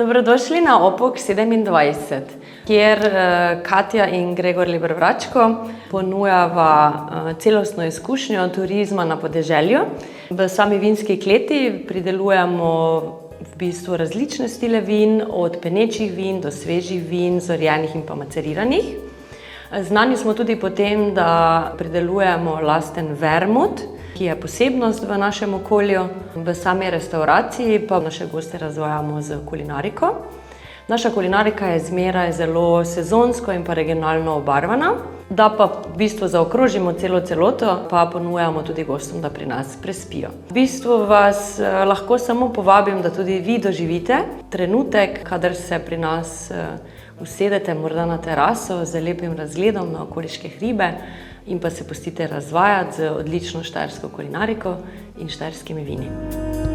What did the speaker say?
Dobrodošli na Opok 27, kjer Katja in Gregor Leber-Vračko ponujava celostno izkušnjo turizma na podeželju. V sami vinski kleti pridelujemo v bistvu različne stile vin, od penečih vin do svežih vin, zorjenih in pa maceriranih. Znani smo tudi po tem, da pridelujemo lasten vermut, ki je posebnost v našem okolju. V sami restavraciji pa naše goste razvajamo z kulinariko. Naša kulinarika je zmeraj zelo sezonsko in pa regionalno obarvana. Da pa v bistvu zaokrožimo celo celoto, pa ponujamo tudi gostom, da pri nas prespijo. V bistvu vas lahko samo povabim, da tudi vi doživite trenutek, kadar se pri nas usedete morda na teraso z lepim razgledom na okoliške hribe in pa se pustite razvajati z odlično štajersko kulinariko in štajerskimi vini.